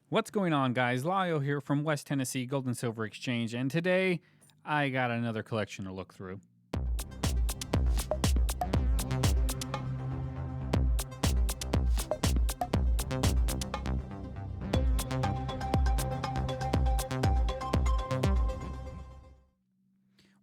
What's going on, guys? Lyle here from West Tennessee Gold and Silver Exchange, and today I got another collection to look through.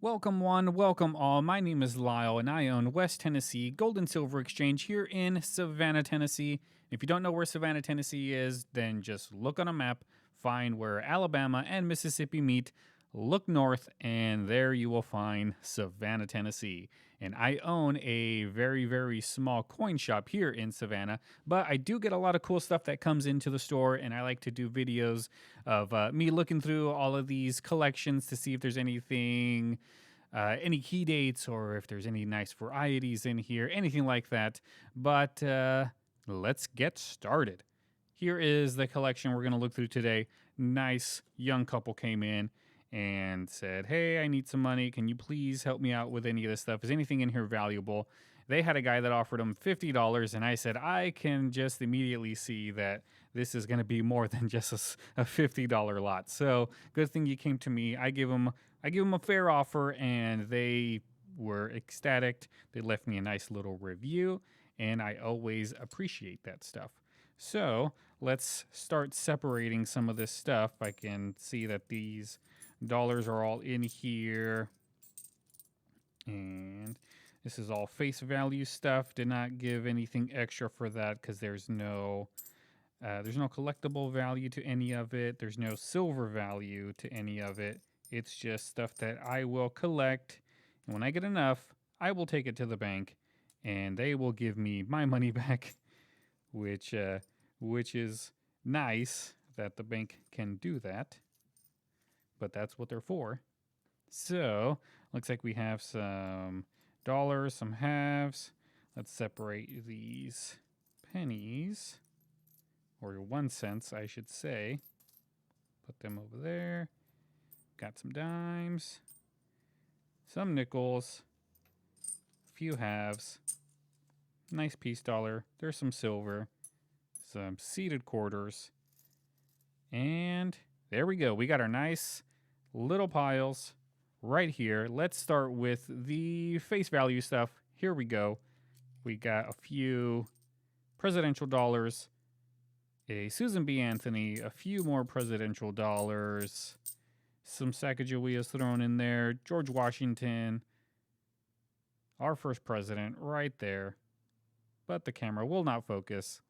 Welcome one, welcome all. My name is Lyle and I own West Tennessee Gold and Silver Exchange here in Savannah, Tennessee. If you don't know where Savannah, Tennessee is, then just look on a map, find where Alabama and Mississippi meet, look north, and there you will find Savannah, Tennessee. And I own a very, very small coin shop here in Savannah, but I do get a lot of cool stuff that comes into the store, and I like to do videos of me looking through all of these collections to see if there's anything, any key dates, or if there's any nice varieties in here, anything like that. But let's get started. Here is the collection we're going to look through today. Nice young couple came in and said, "Hey, I need some money. Can you please help me out with any of this stuff? Is anything in here valuable?" They had a guy that offered them $50, and I said, I can just immediately see that this is going to be more than just a $50 lot. So good thing you came to me. I give them a fair offer, and they were ecstatic. They left me a nice little review, and I always appreciate that stuff. So let's start separating some of this stuff. I can see that these dollars are all in here, and this is all face value stuff. Did not give anything extra for that because there's no collectible value to any of it. There's no silver value to any of it. It's just stuff that I will collect, and when I get enough, I will take it to the bank, and they will give me my money back, which is nice that the bank can do that. But that's what they're for. So looks like we have some dollars, some halves. Let's separate these pennies, or 1 cents, I should say. Put them over there. Got some dimes, some nickels, a few halves, nice piece dollar. There's some silver, some seeded quarters, and there we go. We got our nice little piles right here. Let's start with the face value stuff. Here we go. We got a few presidential dollars, a Susan B. Anthony, a few more presidential dollars, some Sacagaweas thrown in there, George Washington, our first president right there. But the camera will not focus.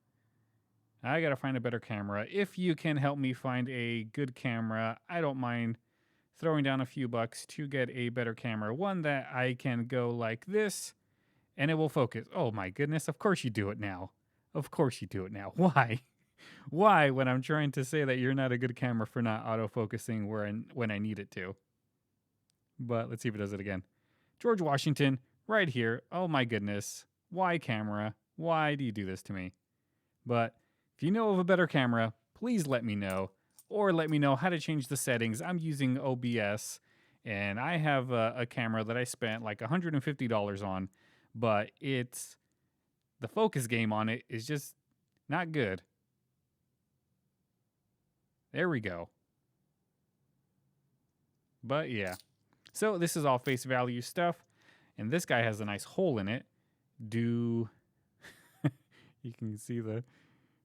I gotta find a better camera. If you can help me find a good camera, I don't mind throwing down a few bucks to get a better camera. One that I can go like this, and it will focus. Oh my goodness, of course you do it now. Of course you do it now. Why? Why, when I'm trying to say that you're not a good camera for not autofocusing when I need it to? But let's see if it does it again. George Washington, right here. Oh my goodness. Why, camera? Why do you do this to me? But if you know of a better camera, please let me know. Or let me know how to change the settings. I'm using OBS, and I have a camera that I spent like $150 on, but the focus game on it is just not good. There we go. But yeah. So this is all face value stuff, and this guy has a nice hole in it. You can see the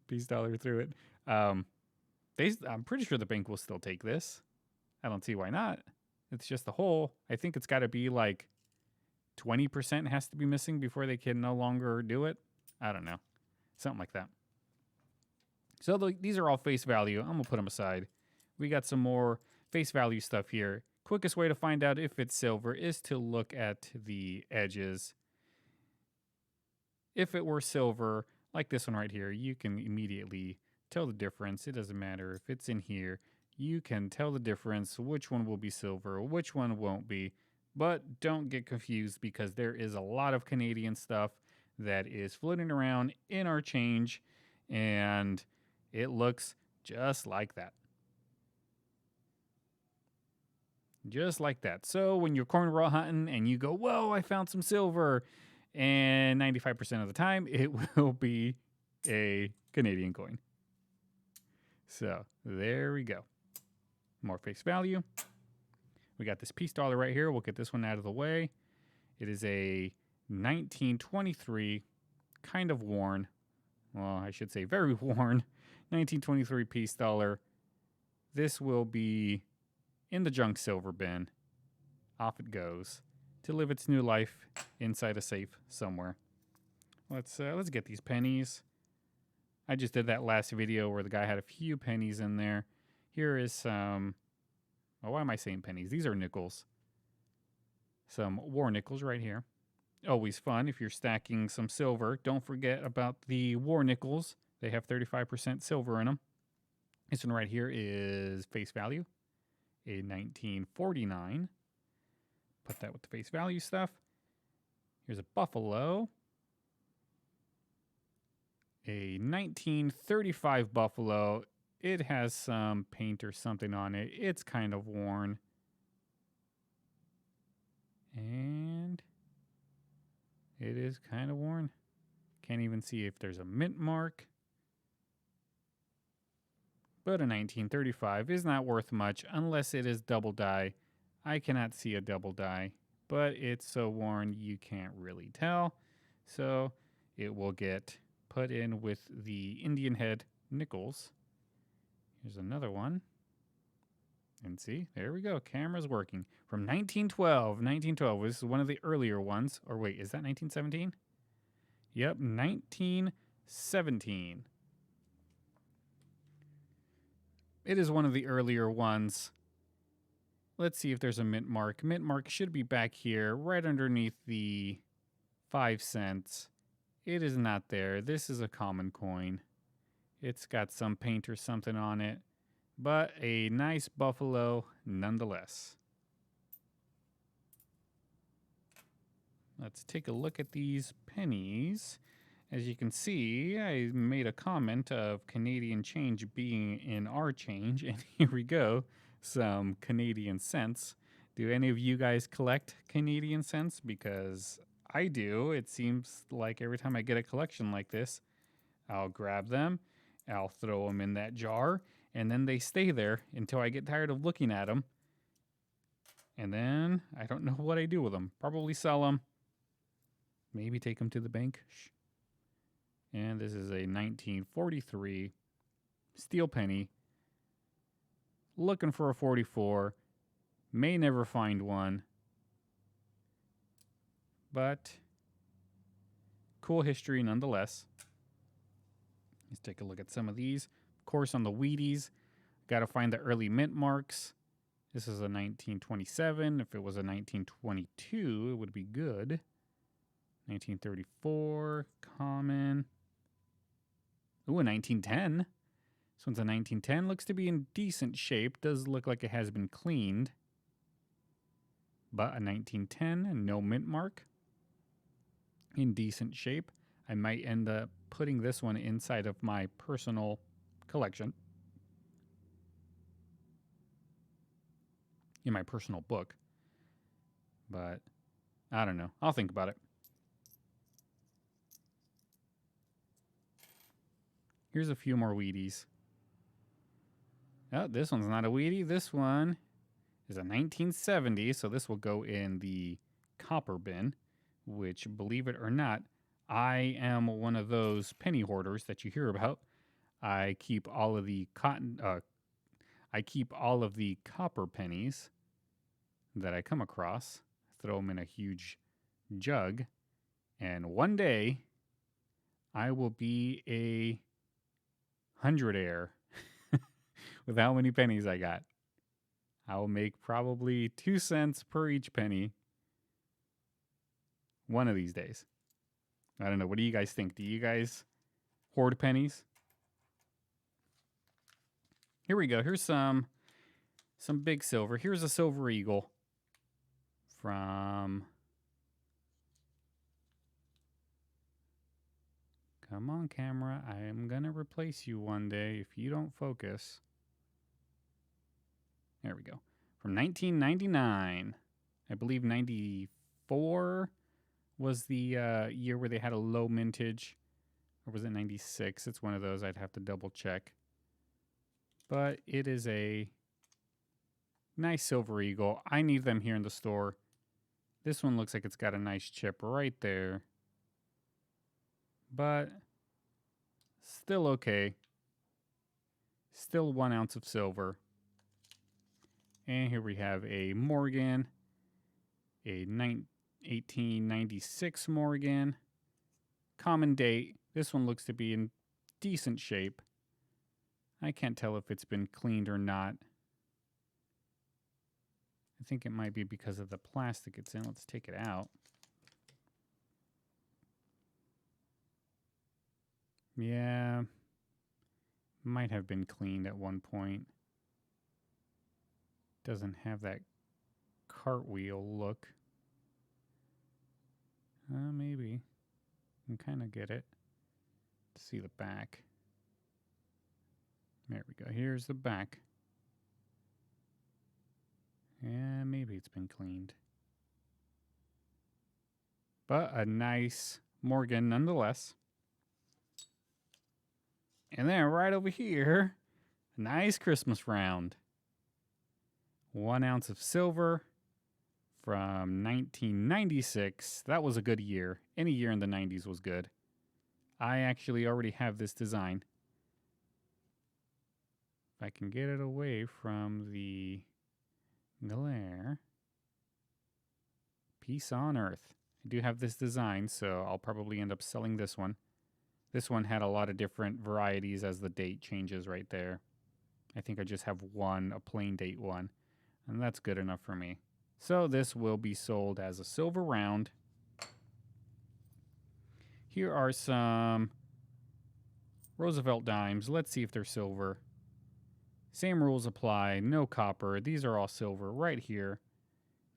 piece dollar through it. I'm pretty sure the bank will still take this. I don't see why not. It's just a hole. I think it's got to be like 20% has to be missing before they can no longer do it. I don't know. Something like that. So these are all face value. I'm going to put them aside. We got some more face value stuff here. Quickest way to find out if it's silver is to look at the edges. If it were silver, like this one right here, you can immediately tell the difference. It doesn't matter if it's in here. You can tell the difference, which one will be silver, which one won't be. But don't get confused, because there is a lot of Canadian stuff that is floating around in our change, and it looks just like that. Just like that. So when you're cornrow hunting and you go, whoa, I found some silver, and 95% of the time it will be a Canadian coin. So there we go. More face value. We got this peace dollar right here. We'll get this one out of the way. It is a 1923, kind of worn. Well, I should say very worn. 1923 peace dollar. This will be in the junk silver bin. Off it goes to live its new life inside a safe somewhere. Let's get these pennies. I just did that last video where the guy had a few pennies in there. Here is some. Oh, why am I saying pennies? These are nickels. Some war nickels right here. Always fun if you're stacking some silver. Don't forget about the war nickels. They have 35% silver in them. This one right here is face value, a 1949. Put that with the face value stuff. Here's a buffalo, a 1935 buffalo. It has some paint or something on it. It's kind of worn. And it is kind of worn. Can't even see if there's a mint mark. But a 1935 is not worth much unless it is double die. I cannot see a double die, but it's so worn you can't really tell. So it will get put in with the Indian head nickels. Here's another one. And see, there we go. Camera's working. From 1912. 1912. This is one of the earlier ones. Or wait, is that 1917? Yep, 1917. It is one of the earlier ones. Let's see if there's a mint mark. Mint mark should be back here, right underneath the 5 cents. It is not there. This is a common coin. It's got some paint or something on it, but a nice buffalo nonetheless. Let's take a look at these pennies. As you can see, I made a comment of Canadian change being in our change, and here we go, some Canadian cents. Do any of you guys collect Canadian cents? Because I do. It seems like every time I get a collection like this, I'll grab them, I'll throw them in that jar, and then they stay there until I get tired of looking at them. And then I don't know what I do with them. Probably sell them. Maybe take them to the bank. Shh. And this is a 1943 steel penny. Looking for a 44. May never find one. But cool history nonetheless. Let's take a look at some of these. Of course, on the Wheaties, got to find the early mint marks. This is a 1927. If it was a 1922, it would be good. 1934, common. Ooh, a 1910. This one's a 1910. Looks to be in decent shape. Does look like it has been cleaned. But a 1910, no mint mark. In decent shape. I might end up putting this one inside of my personal collection. In my personal book. But I don't know. I'll think about it. Here's a few more Wheaties. Oh, this one's not a Wheatie. This one is a 1970, so this will go in the copper bin, which, believe it or not, I am one of those penny hoarders that you hear about. I keep all of the copper pennies that I come across, throw them in a huge jug, and one day I will be a hundredaire with how many pennies I got. I will make probably 2 cents per each penny one of these days. I don't know. What do you guys think? Do you guys hoard pennies? Here we go. Here's some big silver. Here's a silver eagle from... Come on, camera. I am going to replace you one day if you don't focus. There we go. From 1999. I believe 94 was the year where they had a low mintage. Or was it 96? It's one of those. I'd have to double check. But it is a nice silver eagle. I need them here in the store. This one looks like it's got a nice chip right there. But still okay. Still 1 ounce of silver. And here we have a Morgan, a 1896 Morgan. Common date. This one looks to be in decent shape. I can't tell if it's been cleaned or not. I think it might be because of the plastic it's in. Let's take it out. Yeah, might have been cleaned at one point. Doesn't have that cartwheel look. Maybe. You can kind of get it. Let's see the back. There we go. Here's the back. Yeah, maybe it's been cleaned. But a nice Morgan nonetheless. And then right over here, a nice Christmas round. 1 ounce of silver from 1996. That was a good year. Any year in the 90s was good. I actually already have this design. If I can get it away from the glare. Peace on Earth. I do have this design, so I'll probably end up selling this one. This one had a lot of different varieties as the date changes right there. I think I just have one, a plain date one, and that's good enough for me. So this will be sold as a silver round. Here are some Roosevelt dimes. Let's see if they're silver. Same rules apply. No copper. These are all silver right here.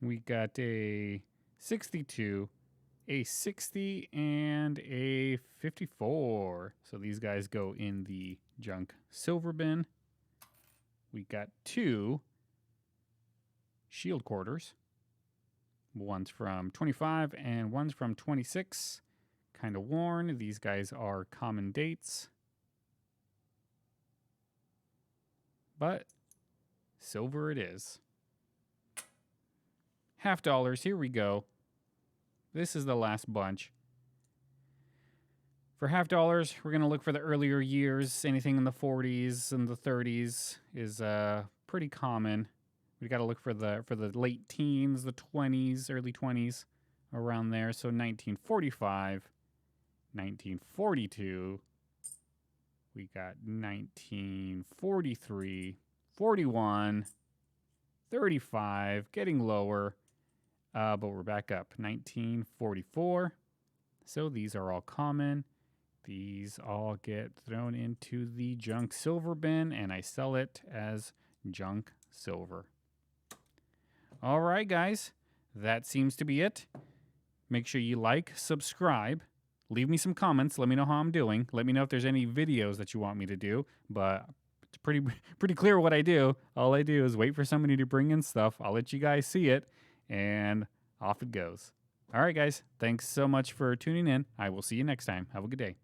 We got a 62, a 60, and a 54. So these guys go in the junk silver bin. We got 2 shield quarters. One's from 25 and one's from 26. Kind of worn. These guys are common dates. But silver it is. $50. Here we go. This is the last bunch. For $50, we're going to look for the earlier years. Anything in the 40s and the 30s is pretty common. We got to look for the late teens, the 20s, early 20s, around there. So 1945, 1942. We got 1943, 41, 35, getting lower, but we're back up. 1944. So these are all common. These all get thrown into the junk silver bin, and I sell it as junk silver. All right, guys, that seems to be it. Make sure you like, subscribe. Leave me some comments. Let me know how I'm doing. Let me know if there's any videos that you want me to do. But it's pretty clear what I do. All I do is wait for somebody to bring in stuff. I'll let you guys see it, and off it goes. All right, guys. Thanks so much for tuning in. I will see you next time. Have a good day.